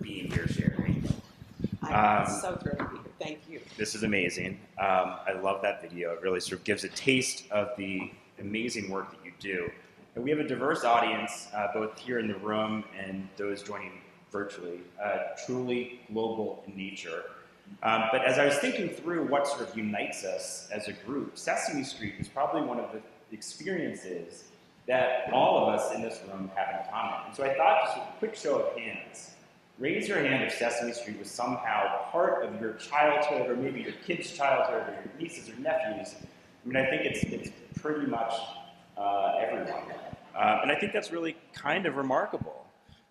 being here, Sherrie. I'm so thrilled to be here. Thank you. This is amazing. I love that video. It really sort of gives a taste of the amazing work that you do. And we have a diverse audience, both here in the room and those joining virtually, truly global in nature. But as I was thinking through what sort of unites us as a group, Sesame Street is probably one of the experiences that all of us in this room have in common. And so I thought, just a quick show of hands, raise your hand if Sesame Street was somehow part of your childhood, or maybe your kids' childhood, or your nieces or nephews. I mean, I think it's pretty much everyone. And I think that's really kind of remarkable.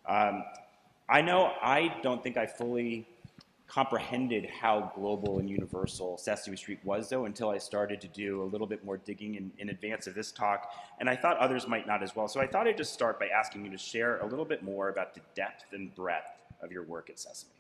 I know I don't think I fully comprehended how global and universal Sesame Street was, though, until I started to do a little bit more digging in advance of this talk, and I thought others might not as well. So I thought I'd just start by asking you to share a little bit more about the depth and breadth of your work at Sesame.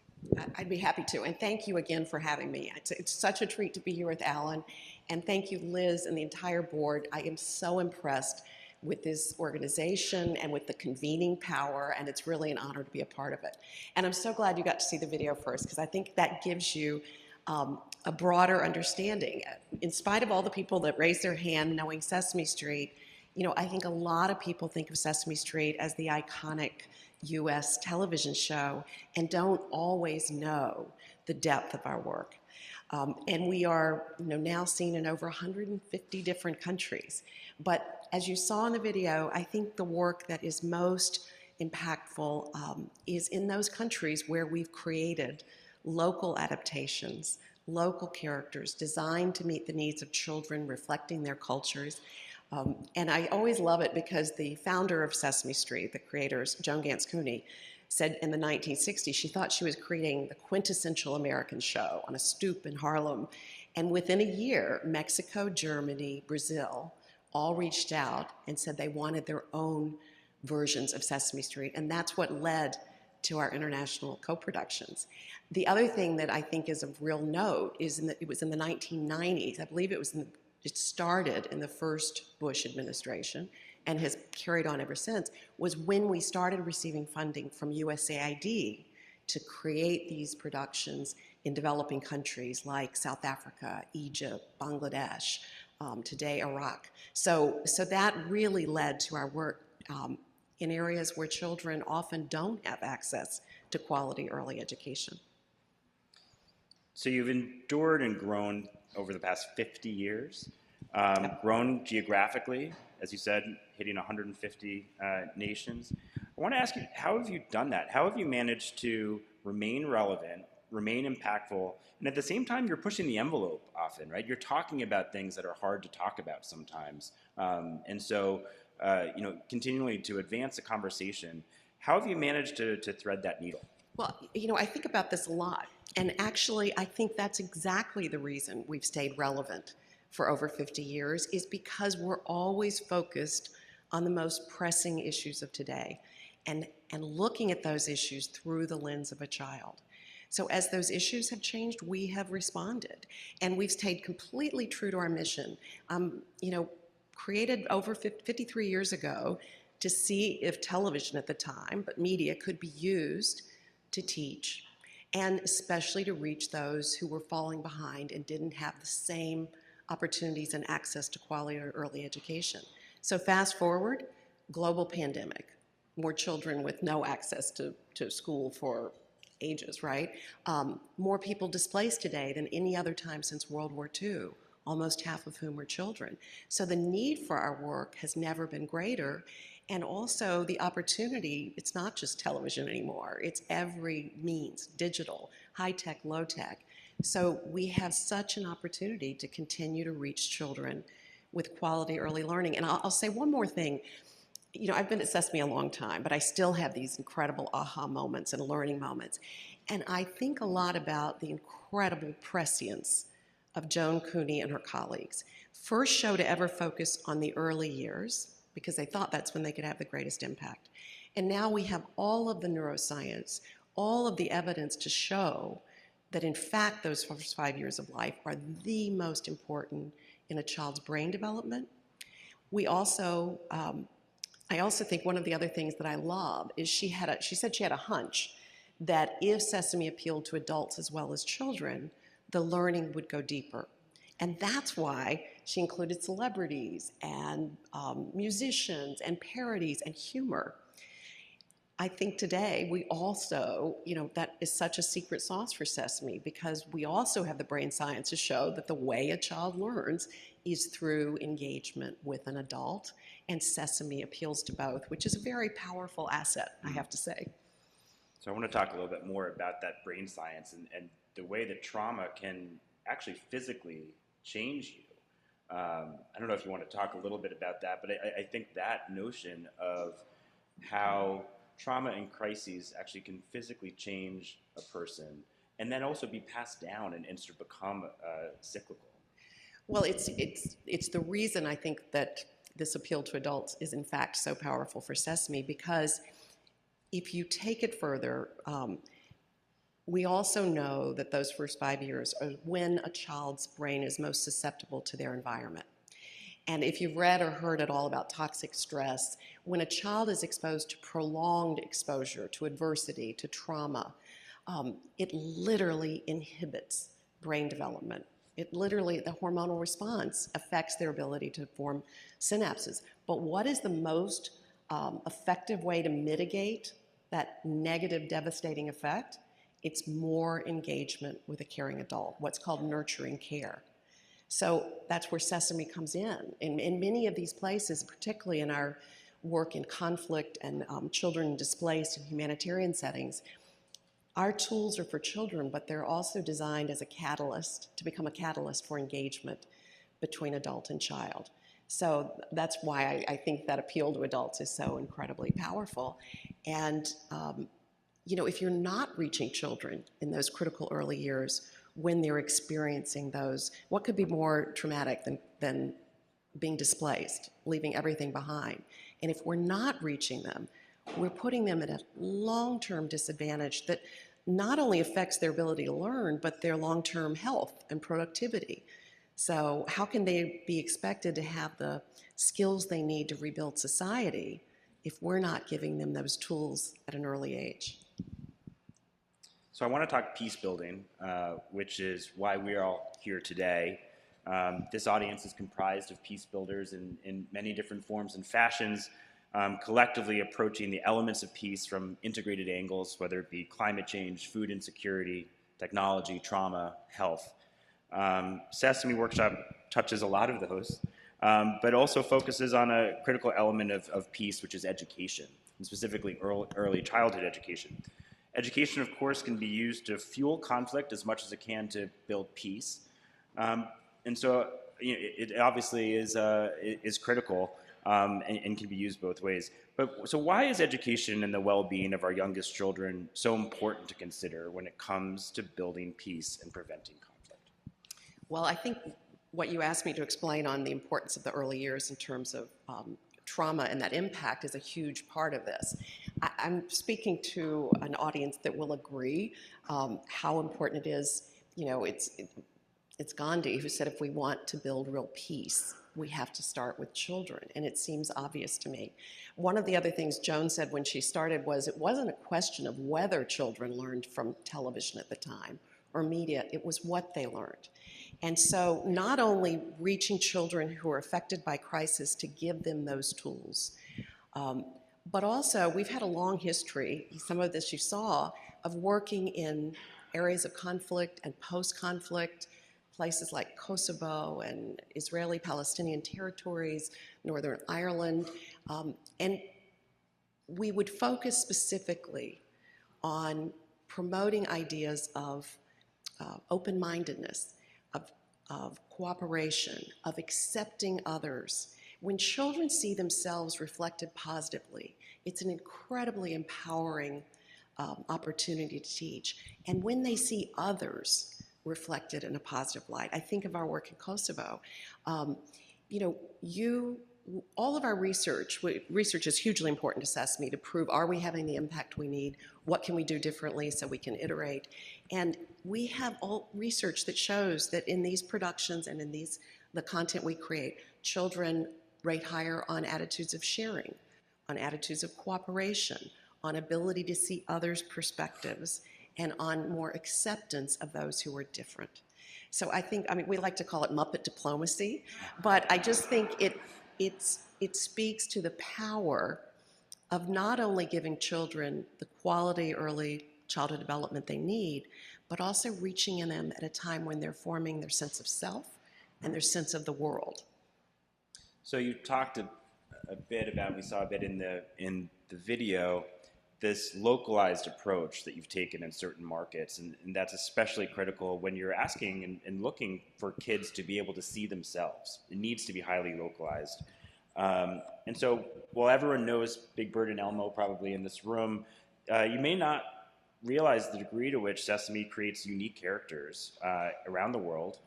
I'd be happy to, and thank you again for having me. It's such a treat to be here with Alan, and thank you, Liz, and the entire board. I am so impressed with this organization and with the convening power, and it's really an honor to be a part of it. And I'm so glad you got to see the video first, because I think that gives you a broader understanding. In spite of all the people that raise their hand knowing Sesame Street, you know, I think a lot of people think of Sesame Street as the iconic US television show and don't always know the depth of our work. And we are, you know, now seen in over 150 different countries. But as you saw in the video, I think the work that is most impactful is in those countries where we've created local adaptations, local characters designed to meet the needs of children, reflecting their cultures. And I always love it because the founder of Sesame Street, the creators, Joan Gance Cooney, said in the 1960s she thought she was creating the quintessential American show on a stoop in Harlem. And within a year, Mexico, Germany, Brazil all reached out and said they wanted their own versions of Sesame Street. And that's what led to our international co-productions. The other thing that I think is of real note is it was in the 1990s. I believe it started in the first Bush administration and has carried on ever since, was when we started receiving funding from USAID to create these productions in developing countries like South Africa, Egypt, Bangladesh, today Iraq. So that really led to our work in areas where children often don't have access to quality early education. So you've endured and grown over the past 50 years, grown geographically, as you said, hitting 150 nations. I want to ask you, how have you done that? How have you managed to remain relevant, remain impactful, and at the same time, you're pushing the envelope often, right? You're talking about things that are hard to talk about sometimes. And so, you know, continually to advance the conversation, how have you managed to thread that needle? Well, you know, I think about this a lot. And actually, I think that's exactly the reason we've stayed relevant for over 50 years, is because we're always focused on the most pressing issues of today and looking at those issues through the lens of a child. So as those issues have changed, we have responded, and we've stayed completely true to our mission. You know, created over 53 years ago to see if television at the time, but media, could be used to teach, and especially to reach those who were falling behind and didn't have the same opportunities and access to quality or early education. So fast forward, global pandemic, more children with no access to school for ages, right? More people displaced today than any other time since World War II, almost half of whom were children. So the need for our work has never been greater. And also the opportunity, it's not just television anymore, it's every means, digital, high-tech, low-tech. So we have such an opportunity to continue to reach children with quality early learning. And I'll say one more thing. You know, I've been at Sesame a long time, but I still have these incredible aha moments and learning moments. And I think a lot about the incredible prescience of Joan Cooney and her colleagues. First show to ever focus on the early years, because they thought that's when they could have the greatest impact. And now we have all of the neuroscience, all of the evidence to show that in fact those first 5 years of life are the most important in a child's brain development. We also, I also think one of the other things that I love is she said she had a hunch that if Sesame appealed to adults as well as children, the learning would go deeper. And that's why she included celebrities and musicians and parodies and humor. I think today we also, that is such a secret sauce for Sesame, because we also have the brain science to show that the way a child learns is through engagement with an adult, and Sesame appeals to both, which is a very powerful asset, I have to say. So I want to talk a little bit more about that brain science and the way that trauma can actually physically change you. I don't know if you want to talk a little bit about that, but I think that notion of how trauma and crises actually can physically change a person and then also be passed down and sort of become cyclical. Well, it's the reason I think that this appeal to adults is in fact so powerful for Sesame, because if you take it further, we also know that those first 5 years are when a child's brain is most susceptible to their environment. And if you've read or heard at all about toxic stress, when a child is exposed to prolonged exposure to adversity, to trauma, it literally inhibits brain development. It literally, the hormonal response affects their ability to form synapses. But what is the most effective way to mitigate that negative, devastating effect? It's more engagement with a caring adult, what's called nurturing care. So that's where Sesame comes in. In many of these places, particularly in our work in conflict and children displaced in humanitarian settings, our tools are for children, but they're also designed as a catalyst, to become a catalyst for engagement between adult and child. So that's why I think that appeal to adults is so incredibly powerful. And if you're not reaching children in those critical early years when they're experiencing those, what could be more traumatic than being displaced, leaving everything behind? And if we're not reaching them, we're putting them at a long-term disadvantage that not only affects their ability to learn, but their long-term health and productivity. So how can they be expected to have the skills they need to rebuild society if we're not giving them those tools at an early age? So I want to talk peace building, which is why we are all here today. This audience is comprised of peace builders in many different forms and fashions, collectively approaching the elements of peace from integrated angles, whether it be climate change, food insecurity, technology, trauma, health. Sesame Workshop touches a lot of those, but also focuses on a critical element of peace, which is education, and specifically early childhood education. Education, of course, can be used to fuel conflict as much as it can to build peace. And so it obviously is critical and can be used both ways. But so why is education and the well-being of our youngest children so important to consider when it comes to building peace and preventing conflict? Well, I think what you asked me to explain on the importance of the early years in terms of trauma and that impact is a huge part of this. I'm speaking to an audience that will agree how important it is. It's Gandhi who said if we want to build real peace, we have to start with children, and it seems obvious to me. One of the other things Joan said when she started was it wasn't a question of whether children learned from television at the time or media, it was what they learned. And so not only reaching children who are affected by crisis to give them those tools, but also we've had a long history, some of this you saw, of working in areas of conflict and post-conflict, places like Kosovo and Israeli-Palestinian territories, Northern Ireland, and we would focus specifically on promoting ideas of open-mindedness, of cooperation, of accepting others. When children see themselves reflected positively, it's an incredibly empowering opportunity to teach. And when they see others reflected in a positive light, I think of our work in Kosovo. All of our research is hugely important to Sesame to prove, are we having the impact we need? What can we do differently so we can iterate? And we have all research that shows that in these productions and in the content we create, children rate higher on attitudes of sharing, on attitudes of cooperation, on ability to see others' perspectives, and on more acceptance of those who are different. So I think, I mean, we like to call it Muppet diplomacy, but I just think it speaks to the power of not only giving children the quality early childhood development they need, but also reaching in them at a time when they're forming their sense of self and their sense of the world. So you talked a bit about, we saw a bit in the video, this localized approach that you've taken in certain markets, and that's especially critical when you're asking and looking for kids to be able to see themselves. It needs to be highly localized. And so, while everyone knows Big Bird and Elmo probably in this room, you may not realize the degree to which Sesame creates unique characters around the world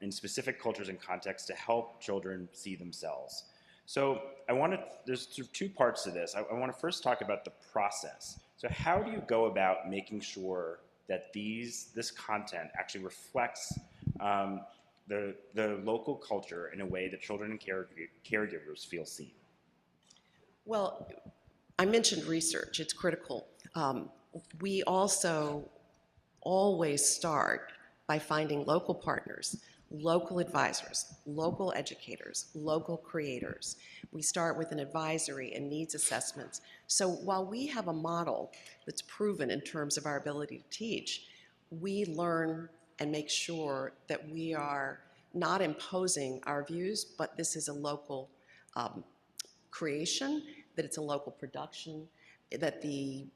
in specific cultures and contexts to help children see themselves. So there's sort of two parts to this. I want to first talk about the process. So how do you go about making sure that this content actually reflects the local culture in a way that children and caregivers feel seen? Well, I mentioned research. It's critical. We also always start by finding local partners, local advisors, local educators, local creators. We start with an advisory and needs assessments. So while we have a model that's proven in terms of our ability to teach, we learn and make sure that we are not imposing our views, but this is a local creation, that it's a local production, that the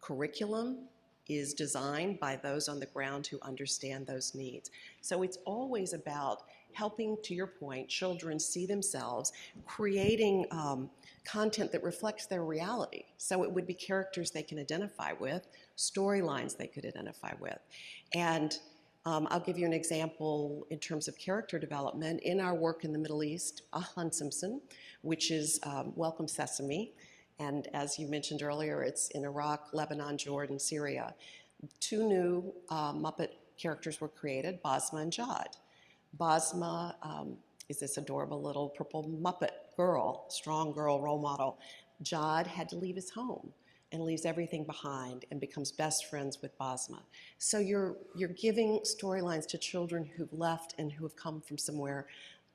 curriculum is designed by those on the ground who understand those needs. So it's always about helping, to your point, children see themselves, creating content that reflects their reality. So it would be characters they can identify with, storylines they could identify with. And I'll give you an example in terms of character development. In our work in the Middle East, Ahlan Simpson, which is Welcome Sesame, and as you mentioned earlier, it's in Iraq, Lebanon, Jordan, Syria. Two new Muppet characters were created, Bosma and Jod. Bosma is this adorable little purple Muppet girl, strong girl role model. Jod had to leave his home and leaves everything behind and becomes best friends with Bosma. So you're giving storylines to children who've left and who have come from somewhere,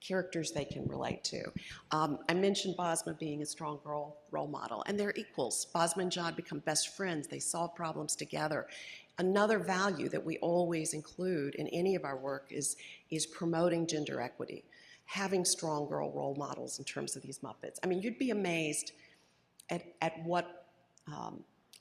characters they can relate to. I mentioned Bosma being a strong girl role model, and they're equals. Bosma and Jod become best friends. They solve problems together. Another value that we always include in any of our work is promoting gender equity, having strong girl role models in terms of these Muppets. I mean, you'd be amazed at what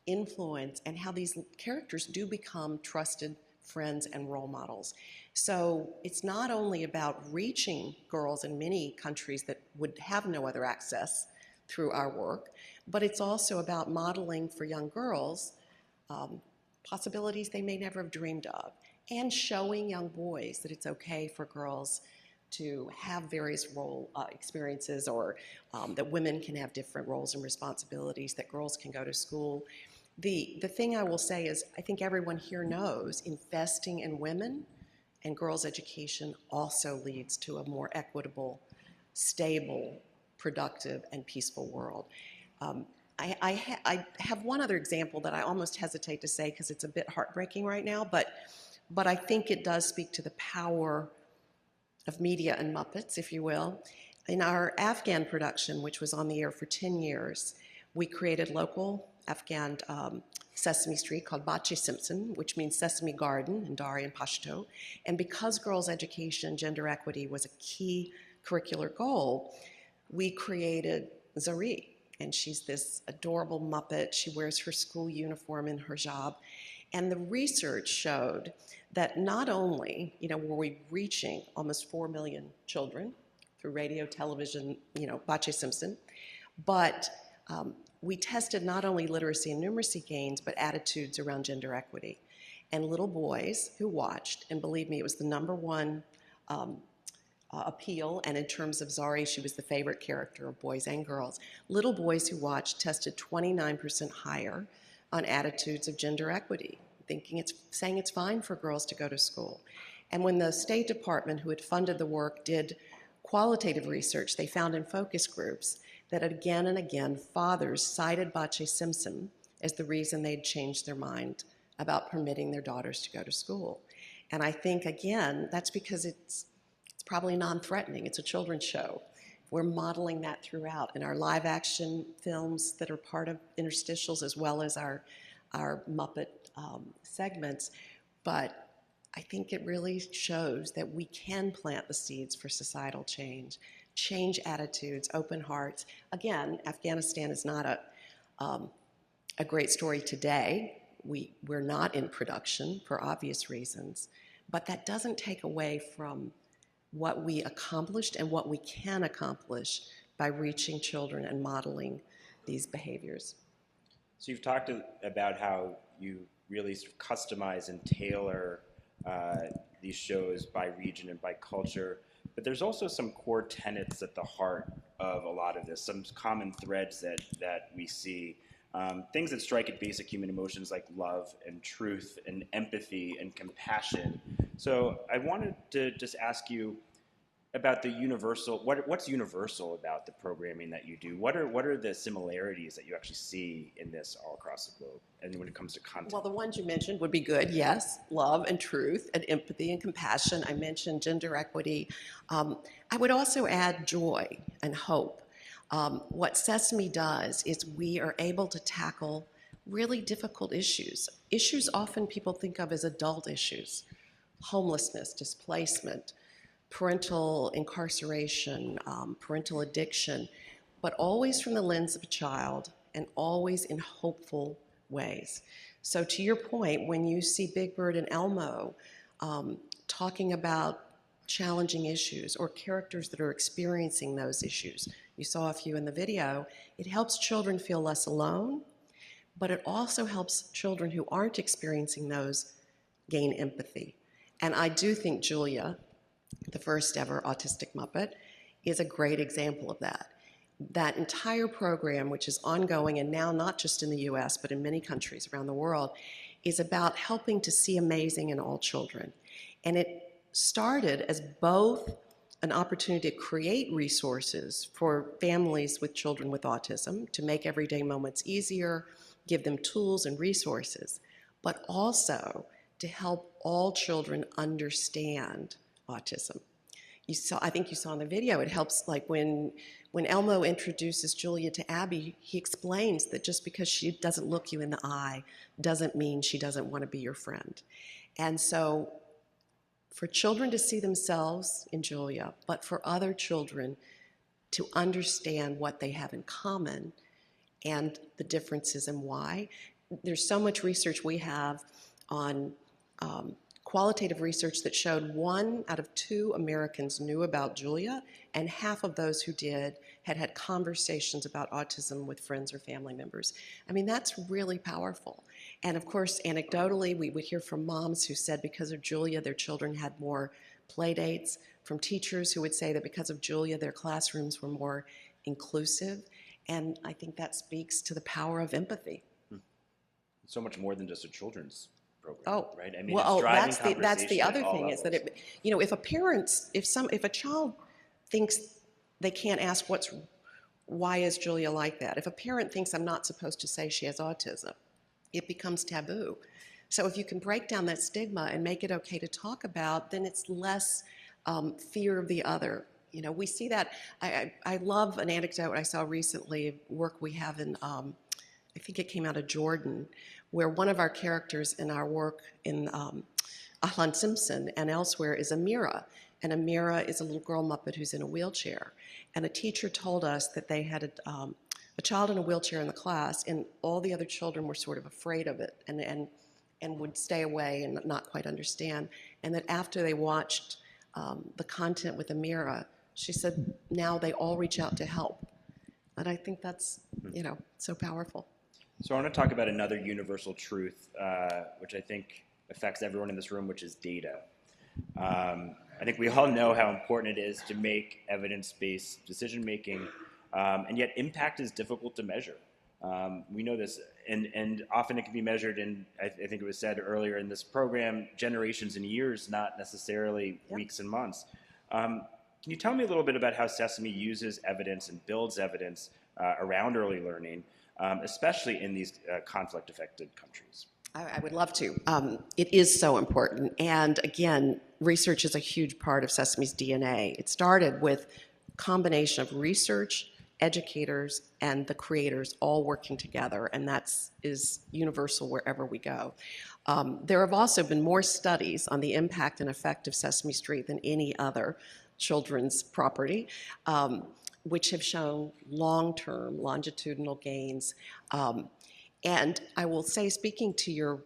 influence and how these characters do become trusted friends and role models. So it's not only about reaching girls in many countries that would have no other access through our work, but it's also about modeling for young girls possibilities they may never have dreamed of, and showing young boys that it's okay for girls to have various role experiences, or that women can have different roles and responsibilities, that girls can go to school. The thing I will say is, I think everyone here knows investing in women and girls' education also leads to a more equitable, stable, productive, and peaceful world. I have one other example that I almost hesitate to say because it's a bit heartbreaking right now, but I think it does speak to the power of media and Muppets, if you will. In our Afghan production, which was on the air for 10 years, we created local Afghan Sesame Street called Bache Simpson, which means Sesame Garden in Dari and Pashto. And because girls' education and gender equity was a key curricular goal, we created Zari. And she's this adorable Muppet. She wears her school uniform and her hijab. And the research showed that not only, were we reaching almost 4 million children through radio, television, Bache Simpson, but we tested not only literacy and numeracy gains, but attitudes around gender equity. And little boys who watched, and believe me, it was the #1 appeal, and in terms of Zari, she was the favorite character of boys and girls. Little boys who watched tested 29% higher on attitudes of gender equity, saying it's fine for girls to go to school. And when the State Department, who had funded the work, did qualitative research, they found in focus groups that again and again, fathers cited Bache Simpson as the reason they'd changed their mind about permitting their daughters to go to school. And I think, again, that's because it's probably non-threatening. It's a children's show. We're modeling that throughout in our live action films that are part of interstitials, as well as our Muppet segments. But I think it really shows that we can plant the seeds for societal change attitudes, open hearts. Again, Afghanistan is not a great story today. We're not in production for obvious reasons, but that doesn't take away from what we accomplished and what we can accomplish by reaching children and modeling these behaviors. So you've talked about how you really sort of customize and tailor these shows by region and by culture, but there's also some core tenets at the heart of a lot of this, some common threads that we see. Things that strike at basic human emotions like love and truth and empathy and compassion. So I wanted to just ask you about the universal, what's universal about the programming that you do? What are the similarities that you actually see in this all across the globe, and when it comes to content? Well, the ones you mentioned would be good, yes. Love and truth and empathy and compassion. I mentioned gender equity. I would also add joy and hope. What Sesame does is we are able to tackle really difficult issues. Issues often people think of as adult issues. Homelessness, displacement, parental incarceration, parental addiction, but always from the lens of a child and always in hopeful ways. So to your point, when you see Big Bird and Elmo talking about challenging issues or characters that are experiencing those issues, you saw a few in the video, it helps children feel less alone, but it also helps children who aren't experiencing those gain empathy. And I do think Julia, the first ever autistic Muppet, is a great example of that. That entire program, which is ongoing and now not just in the US, but in many countries around the world, is about helping to see amazing in all children. And it started as both an opportunity to create resources for families with children with autism, to make everyday moments easier, give them tools and resources, but also to help all children understand autism. I think you saw in the video, it helps, like when Elmo introduces Julia to Abby, he explains that just because she doesn't look you in the eye doesn't mean she doesn't want to be your friend. And so for children to see themselves in Julia, but for other children to understand what they have in common and the differences and why. There's so much research we have on qualitative research that showed 1 out of 2 Americans knew about Julia, and half of those who did had had conversations about autism with friends or family members. I mean, that's really powerful. And of course, anecdotally, we would hear from moms who said because of Julia, their children had more play dates, from teachers who would say that because of Julia, their classrooms were more inclusive. And I think that speaks to the power of empathy. So much more than just a children's program, oh, right? I mean, well, it's that's the other thing levels. is that if a child thinks they can't ask why is Julia like that? If a parent thinks I'm not supposed to say she has autism, it becomes taboo. So if you can break down that stigma and make it okay to talk about, then it's less fear of the other. You know, we see that. I love an anecdote I saw recently, work we have in, I think it came out of Jordan, where one of our characters in our work in Ahlan Simpson and elsewhere is Amira. And Amira is a little girl Muppet who's in a wheelchair. And a teacher told us that they had a child in a wheelchair in the class, and all the other children were sort of afraid of it and would stay away and not quite understand. And that after they watched the content with Amira, she said now they all reach out to help. And I think that's, so powerful. So I want to talk about another universal truth, which I think affects everyone in this room, which is data. I think we all know how important it is to make evidence-based decision-making, and yet impact is difficult to measure. We know this, and often it can be measured in, I think it was said earlier in this program, generations and years, not necessarily weeks and months. Can you tell me a little bit about how Sesame uses evidence and builds evidence around early learning, especially in these conflict-affected countries? I would love to. It is so important. And again, research is a huge part of Sesame's DNA. It started with a combination of research, educators, and the creators all working together, and that is universal wherever we go. There have also been more studies on the impact and effect of Sesame Street than any other children's property, which have shown long-term longitudinal gains. And I will say, speaking to your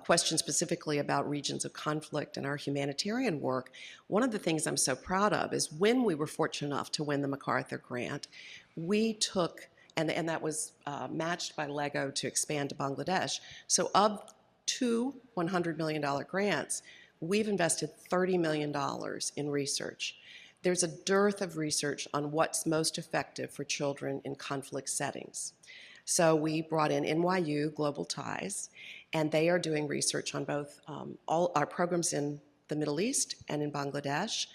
question specifically about regions of conflict and our humanitarian work, one of the things I'm so proud of is when we were fortunate enough to win the MacArthur grant, we took, and that was matched by LEGO to expand to Bangladesh. So of two $100 million grants, we've invested $30 million in research. There's a dearth of research on what's most effective for children in conflict settings. So we brought in NYU Global Ties, and they are doing research on both all our programs in the Middle East and in Bangladesh.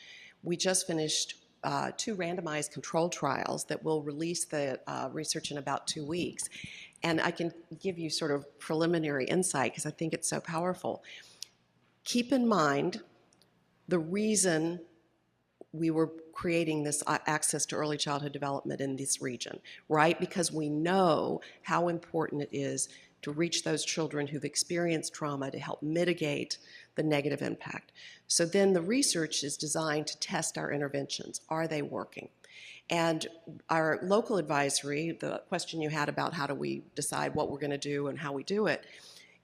We just finished 2 randomized controlled trials that will release the research in about 2 weeks. And I can give you sort of preliminary insight because I think it's so powerful. Keep in mind the reason we were creating this access to early childhood development in this region, right? Because we know how important it is to reach those children who've experienced trauma to help mitigate the negative impact. So then the research is designed to test our interventions. Are they working? And our local advisory, the question you had about how do we decide what we're going to do and how we do it,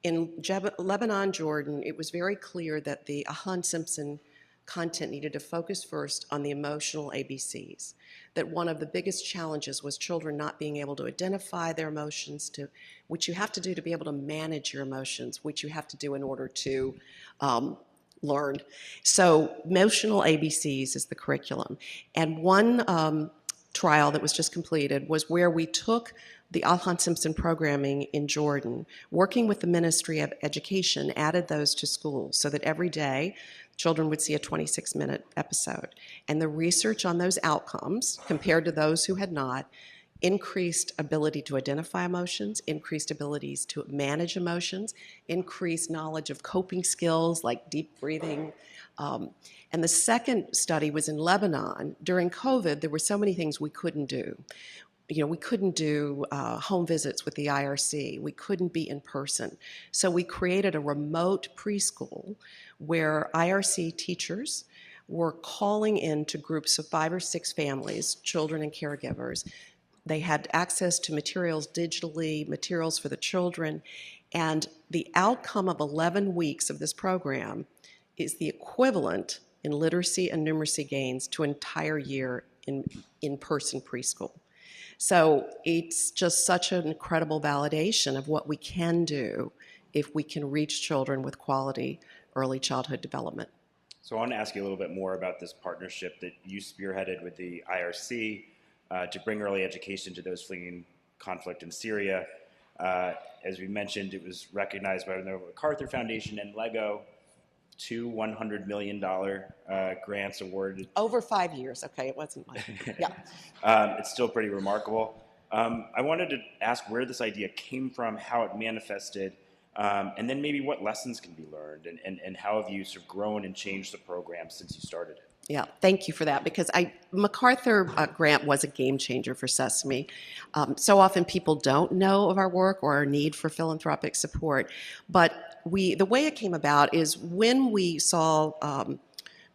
in Lebanon, Jordan, it was very clear that the Ahlan Simpson content needed to focus first on the emotional ABCs, that one of the biggest challenges was children not being able to identify their emotions, which you have to do to be able to manage your emotions, which you have to do in order to learn. So emotional ABCs is the curriculum. And one trial that was just completed was where we took the Ahlan Simpson programming in Jordan, working with the Ministry of Education, added those to schools so that every day children would see a 26-minute episode. And the research on those outcomes, compared to those who had not, increased ability to identify emotions, increased abilities to manage emotions, increased knowledge of coping skills like deep breathing. And the second study was in Lebanon. During COVID, there were so many things we couldn't do. We couldn't do home visits with the IRC. We couldn't be in person. So we created a remote preschool where IRC teachers were calling in to groups of 5 or 6 families, children and caregivers. They had access to materials digitally, materials for the children, and the outcome of 11 weeks of this program is the equivalent in literacy and numeracy gains to an entire year in in-person preschool. So it's just such an incredible validation of what we can do if we can reach children with quality early childhood development. So I want to ask you a little bit more about this partnership that you spearheaded with the IRC to bring early education to those fleeing conflict in Syria. As we mentioned, it was recognized by the MacArthur Foundation and LEGO, 2 $100 million grants awarded. Over 5 years, okay, it wasn't like, yeah. It's still pretty remarkable. I wanted to ask where this idea came from, how it manifested, and then maybe what lessons can be learned, and how have you sort of grown and changed the program since you started? Yeah, thank you for that, because MacArthur grant was a game changer for Sesame. So often people don't know of our work or our need for philanthropic support, but the way it came about is when we saw,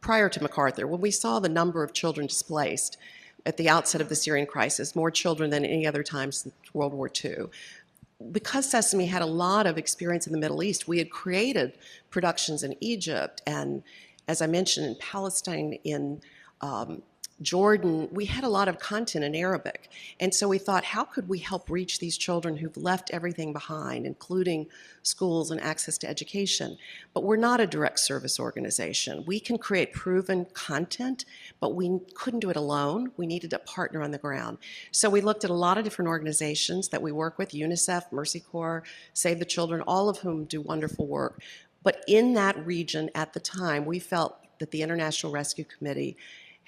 prior to MacArthur, when we saw the number of children displaced at the outset of the Syrian crisis, more children than any other time since World War II, because Sesame had a lot of experience in the Middle East, we had created productions in Egypt and, as I mentioned, in Palestine, in Jordan. We had a lot of content in Arabic. And so we thought, how could we help reach these children who've left everything behind, including schools and access to education? But we're not a direct service organization. We can create proven content, but we couldn't do it alone. We needed a partner on the ground. So we looked at a lot of different organizations that we work with, UNICEF, Mercy Corps, Save the Children, all of whom do wonderful work. But in that region at the time, we felt that the International Rescue Committee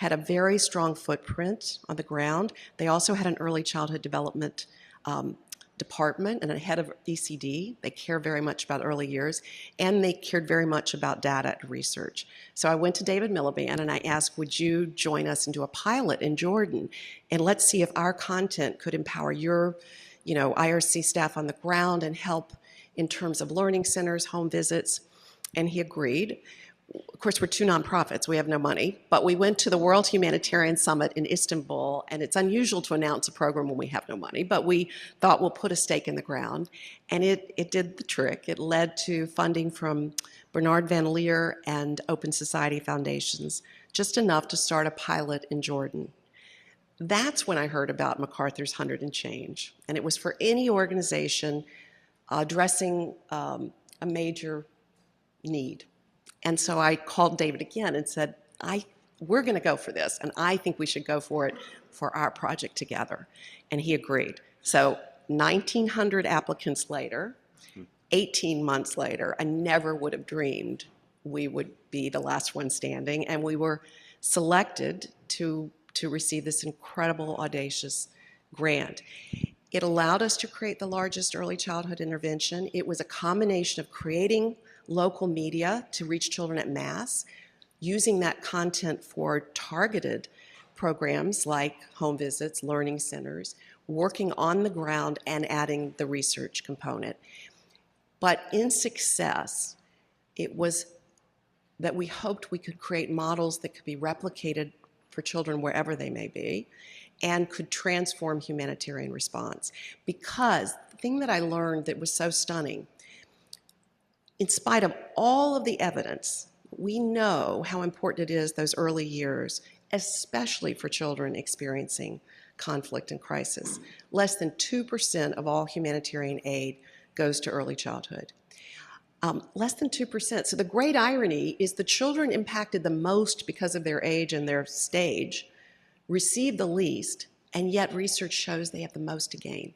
had a very strong footprint on the ground. They also had an early childhood development department and a head of ECD. They care very much about early years, and they cared very much about data and research. So I went to David Miliband and I asked, would you join us and do a pilot in Jordan? And let's see if our content could empower your, IRC staff on the ground and help in terms of learning centers, home visits. And he agreed. Of course, we're two nonprofits. We have no money. But we went to the World Humanitarian Summit in Istanbul, and it's unusual to announce a program when we have no money, but we thought we'll put a stake in the ground. And it did the trick. It led to funding from Bernard Van Leer and Open Society Foundations, just enough to start a pilot in Jordan. That's when I heard about MacArthur's 100 and Change. And it was for any organization addressing a major need. And so I called David again and said, we're going to go for this, and I think we should go for it for our project together. And he agreed. So 1,900 applicants later, 18 months later, I never would have dreamed we would be the last one standing, and we were selected to receive this incredible, audacious grant. It allowed us to create the largest early childhood intervention. It was a combination of creating local media to reach children at mass, using that content for targeted programs like home visits, learning centers, working on the ground and adding the research component. But in success, it was that we hoped we could create models that could be replicated for children wherever they may be and could transform humanitarian response. Because the thing that I learned that was so stunning, in spite of all of the evidence, we know how important it is those early years, especially for children experiencing conflict and crisis. Less than 2% of all humanitarian aid goes to early childhood. Less than 2%. So the great irony is the children impacted the most because of their age and their stage receive the least, and yet research shows they have the most to gain.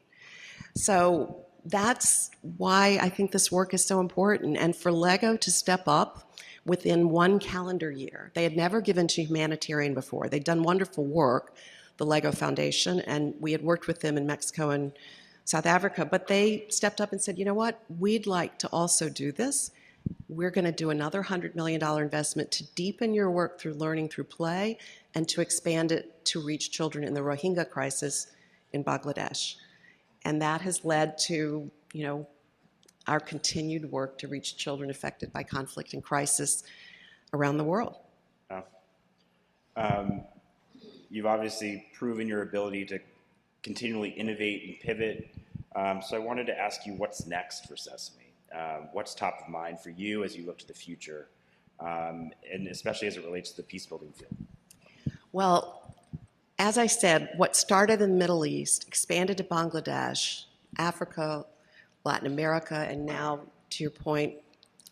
So that's why I think this work is so important. And for LEGO to step up within 1 calendar year, they had never given to humanitarian before. They'd done wonderful work, the LEGO Foundation, and we had worked with them in Mexico and South Africa, but they stepped up and said, you know what, we'd like to also do this. We're going to do another $100 million investment to deepen your work through learning through play and to expand it to reach children in the Rohingya crisis in Bangladesh. And that has led to, our continued work to reach children affected by conflict and crisis around the world. You've obviously proven your ability to continually innovate and pivot. So I wanted to ask you, what's next for Sesame? What's top of mind for you as you look to the future, and especially as it relates to the peace building field? Well, as I said, what started in the Middle East expanded to Bangladesh, Africa, Latin America, and now, to your point,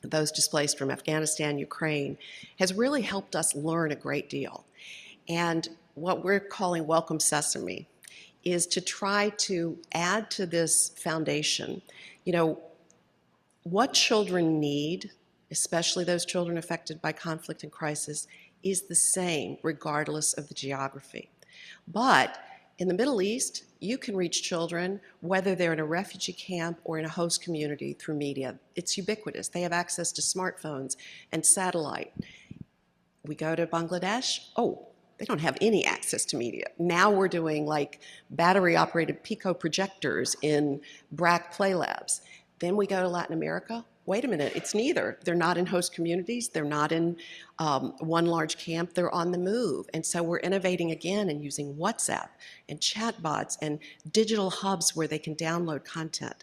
those displaced from Afghanistan, Ukraine, has really helped us learn a great deal. And what we're calling Welcome Sesame is to try to add to this foundation, what children need, especially those children affected by conflict and crisis, is the same regardless of the geography. But in the Middle East, you can reach children whether they're in a refugee camp or in a host community through media. It's ubiquitous. They have access to smartphones and satellite. We go to Bangladesh, they don't have any access to media. Now we're doing like battery-operated Pico projectors in BRAC play labs. Then we go to Latin America. Wait a minute, it's neither. They're not in host communities. They're not in one large camp. They're on the move. And so we're innovating again and using WhatsApp and chatbots and digital hubs where they can download content.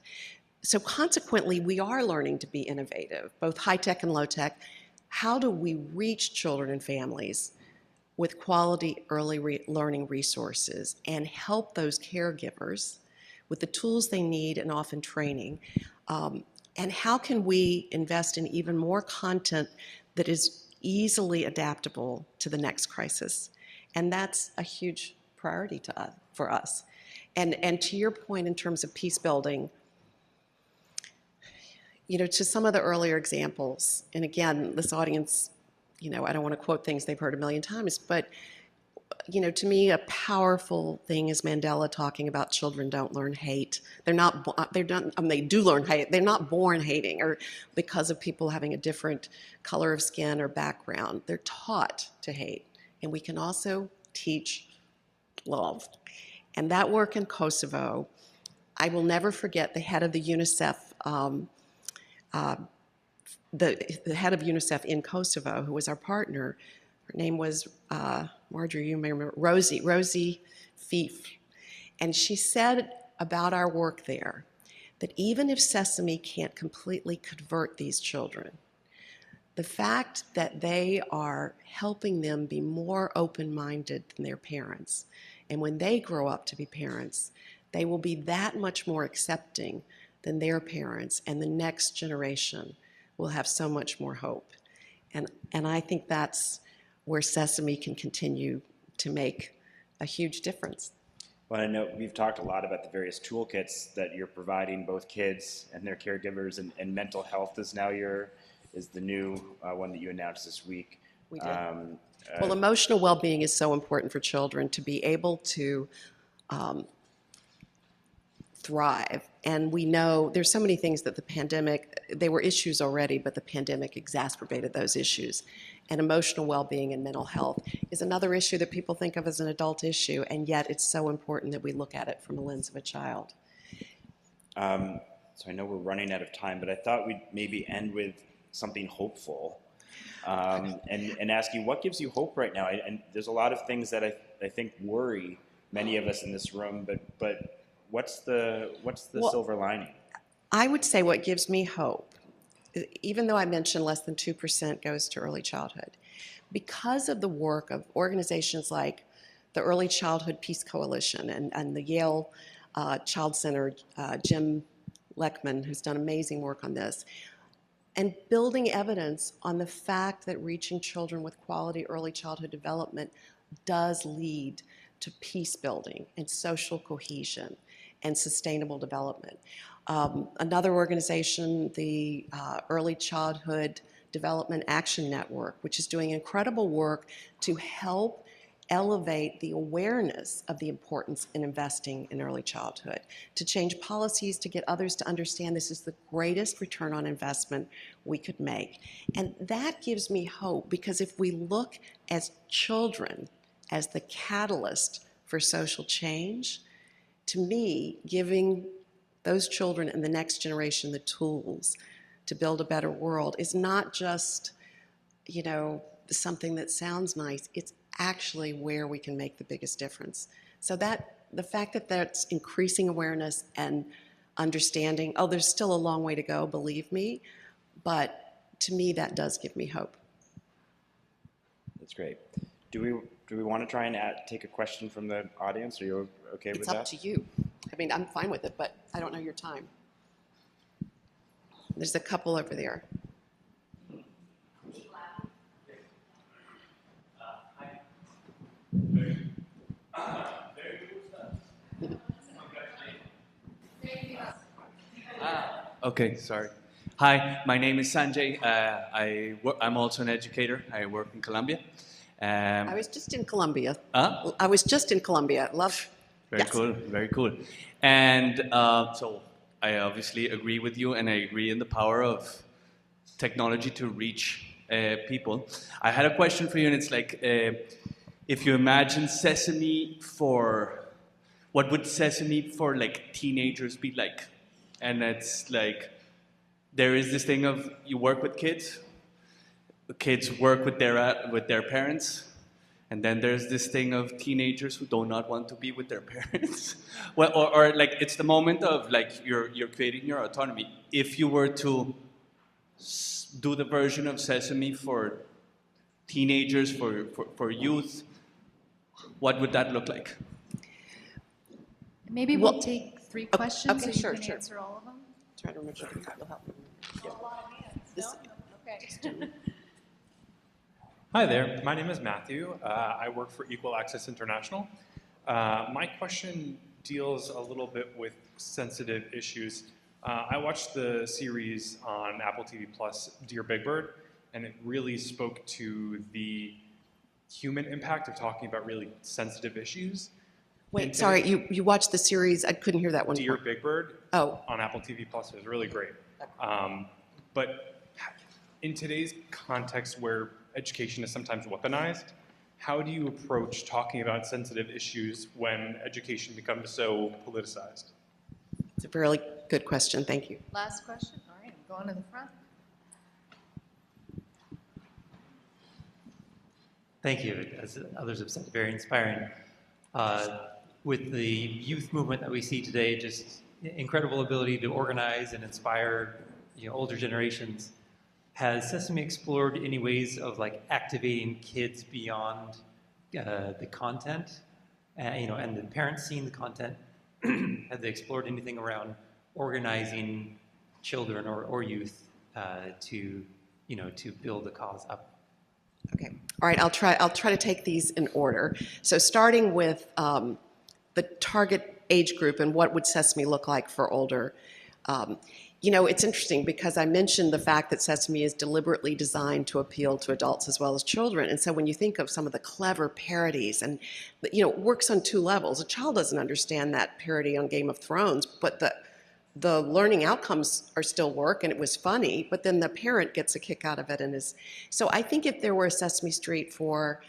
So consequently, we are learning to be innovative, both high-tech and low-tech. How do we reach children and families with quality early learning resources and help those caregivers with the tools they need and often training? And how can we invest in even more content that is easily adaptable to the next crisis? And that's a huge priority for us. And to your point in terms of peace building, to some of the earlier examples, and again, this audience, I don't want to quote things they've heard a million times, but you know, to me, a powerful thing is Mandela talking about children don't learn hate. They're not, they do learn hate. They're not born hating or because of people having a different color of skin or background. They're taught to hate. And we can also teach love. And that work in Kosovo, I will never forget the head of the UNICEF, the head of UNICEF in Kosovo, who was our partner. Her name was, Marjorie, you may remember, Rosie Fief. And she said about our work there that even if Sesame can't completely convert these children, the fact that they are helping them be more open-minded than their parents, and when they grow up to be parents, they will be that much more accepting than their parents, and the next generation will have so much more hope. And I think that's where Sesame can continue to make a huge difference. Well, I know we've talked a lot about the various toolkits that you're providing both kids and their caregivers, and mental health is now is the new one that you announced this week. We did. Well, emotional well-being is so important for children to be able to thrive. And we know there's so many things that the pandemic, they were issues already, but the pandemic exacerbated those issues. And emotional well-being and mental health is another issue that people think of as an adult issue, and yet it's so important that we look at it from the lens of a child. So I know we're running out of time, but I thought we'd maybe end with something hopeful, and ask you, what gives you hope right now? And there's a lot of things that I think worry many of us in this room, but what's the silver lining? I would say what gives me hope, even though I mentioned less than 2% goes to early childhood, because of the work of organizations like the Early Childhood Peace Coalition and the Yale Child Center, Jim Leckman, who's done amazing work on this, and building evidence on the fact that reaching children with quality early childhood development does lead to peace building and social cohesion and sustainable development. Another organization, the Early Childhood Development Action Network, which is doing incredible work to help elevate the awareness of the importance in investing in early childhood, to change policies to get others to understand this is the greatest return on investment we could make. And that gives me hope, because if we look as children as the catalyst for social change, to me, giving those children and the next generation the tools to build a better world is not just, you know, something that sounds nice. It's actually where we can make the biggest difference. So that the fact that that's increasing awareness and understanding, oh, there's still a long way to go, believe me, but to me that does give me hope. That's great. Do we want to try and take a question from the audience? Are you okay with that? It's up to you. I mean, I'm fine with it, but I don't know your time. There's a couple over there. Okay, sorry. Hi, my name is Sanjay. I'm also an educator. I work in Colombia. I was just in Colombia. Huh? I was just in Colombia. Very yes. cool, very cool. And so I obviously agree with you, and I agree in the power of technology to reach people. I had a question for you, and it's like, if you imagine Sesame what would Sesame for like teenagers be like? And it's like, there is this thing of you work with kids work with their parents, and then there's this thing of teenagers who do not want to be with their parents. Well, or like it's the moment of like you're creating your autonomy. If you were to do the version of Sesame for teenagers, for youth, what would that look like? Maybe we'll take 3 questions okay, so sure, you can sure. answer all of them. Try to remember if you'll help me. Yeah. This- Okay. Hi there, my name is Matthew. I work for Equal Access International. My question deals a little bit with sensitive issues. I watched the series on Apple TV Plus, Dear Big Bird, and it really spoke to the human impact of talking about really sensitive issues. Wait, And sorry, you watched the series, I couldn't hear that one. Dear Big Bird Oh. on Apple TV Plus is really great. But in today's context where education is sometimes weaponized, how do you approach talking about sensitive issues when education becomes so politicized? It's a really good question, thank you. Last question. All right, I'm going to the front. Thank you. As others have said, very inspiring. With the youth movement that we see today, just incredible ability to organize and inspire, older generations. Has Sesame explored any ways of like activating kids beyond the content, and the parents seeing the content? Have they explored anything around organizing children or youth to build the cause up? Okay, all right, I'll try to take these in order. So starting with the target age group and what would Sesame look like for older. It's interesting because I mentioned the fact that Sesame is deliberately designed to appeal to adults as well as children. And so when you think of some of the clever parodies, and it works on two levels. A child doesn't understand that parody on Game of Thrones, but the learning outcomes are still work, and it was funny, but then the parent gets a kick out of it. So I think if there were a Sesame Street for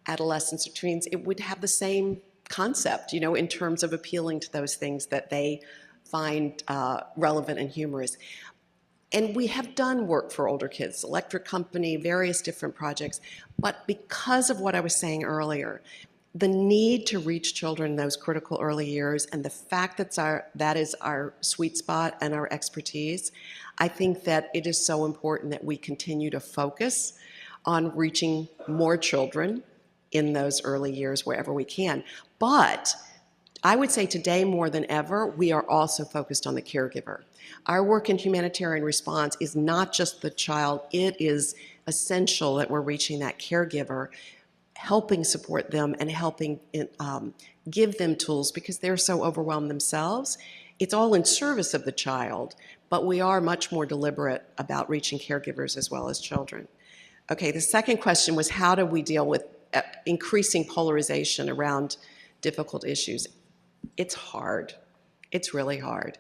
adolescents or teens, it would have the same concept, in terms of appealing to those things that they find relevant and humorous. And we have done work for older kids, Electric Company, various different projects, but because of what I was saying earlier, the need to reach children in those critical early years and the fact that is our sweet spot and our expertise, I think that it is so important that we continue to focus on reaching more children in those early years wherever we can. But I would say today more than ever, we are also focused on the caregiver. Our work in humanitarian response is not just the child, it is essential that we're reaching that caregiver, helping support them and helping give them tools because they're so overwhelmed themselves. It's all in service of the child, but we are much more deliberate about reaching caregivers as well as children. Okay, the second question was how do we deal with increasing polarization around difficult issues? It's hard. It's really hard.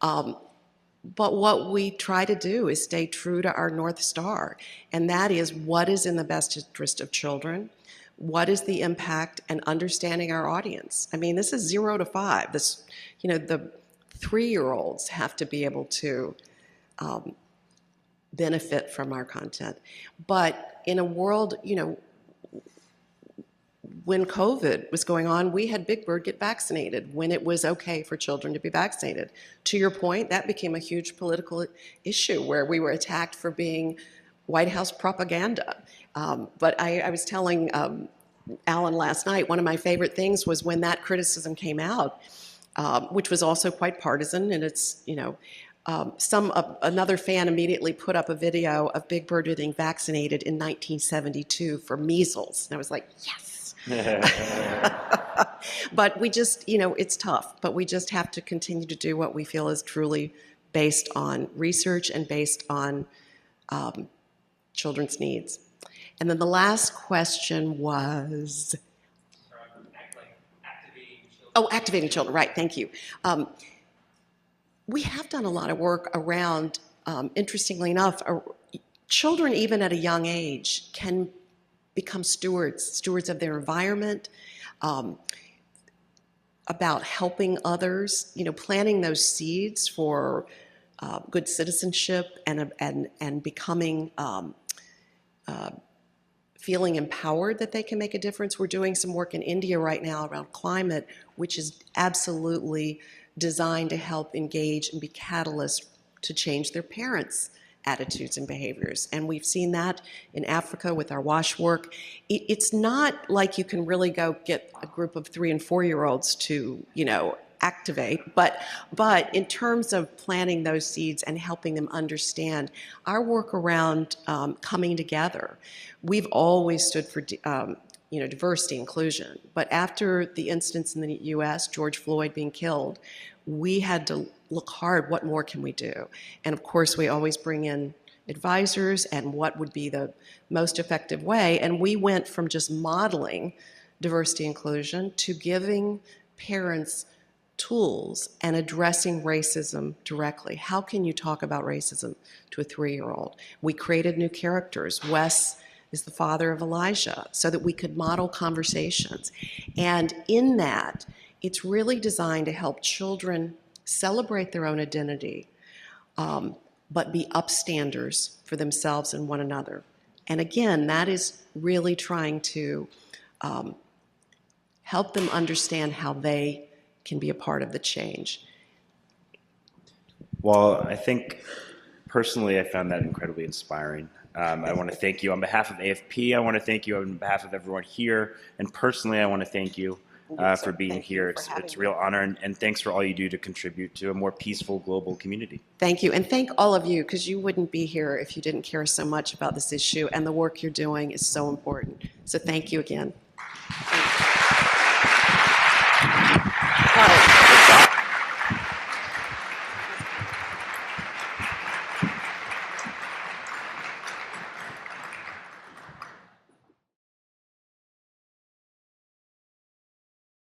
But what we try to do is stay true to our North Star, and that is what is in the best interest of children, what is the impact, and understanding our audience. I mean, this is 0 to 5. The 3-year-olds have to be able to benefit from our content. But in a world, when COVID was going on, we had Big Bird get vaccinated when it was okay for children to be vaccinated. To your point, that became a huge political issue where we were attacked for being White House propaganda. But I was telling Alan last night, one of my favorite things was when that criticism came out, which was also quite partisan, and it's, another fan immediately put up a video of Big Bird getting vaccinated in 1972 for measles. And I was like, yes. But we just, it's tough, but we just have to continue to do what we feel is truly based on research and based on children's needs. And then the last question was... activating children, right, thank you. We have done a lot of work around, interestingly enough, children even at a young age can become stewards of their environment, about helping others, planting those seeds for good citizenship and becoming, feeling empowered that they can make a difference. We're doing some work in India right now around climate, which is absolutely designed to help engage and be catalysts to change their parents' attitudes and behaviors. And we've seen that in Africa with our WASH work. It's not like you can really go get a group of 3- and 4-year-olds to, activate, but in terms of planting those seeds and helping them understand our work around coming together, we've always stood for diversity, inclusion. But after the incidents in the U.S., George Floyd being killed, we had to look hard, what more can we do? And of course, we always bring in advisors and what would be the most effective way. And we went from just modeling diversity inclusion to giving parents tools and addressing racism directly. How can you talk about racism to a 3-year-old? We created new characters. Wes is the father of Elijah, so that we could model conversations. And in that, it's really designed to help children celebrate their own identity, but be upstanders for themselves and one another. And again, that is really trying to help them understand how they can be a part of the change. Well, I think personally I found that incredibly inspiring. I want to thank you on behalf of AfP. I want to thank you on behalf of everyone here. And personally, I want to thank you for being here. It's a real honor. And thanks for all you do to contribute to a more peaceful global community. Thank you. And thank all of you, because you wouldn't be here if you didn't care so much about this issue. And the work you're doing is so important. So thank you again. Thank you.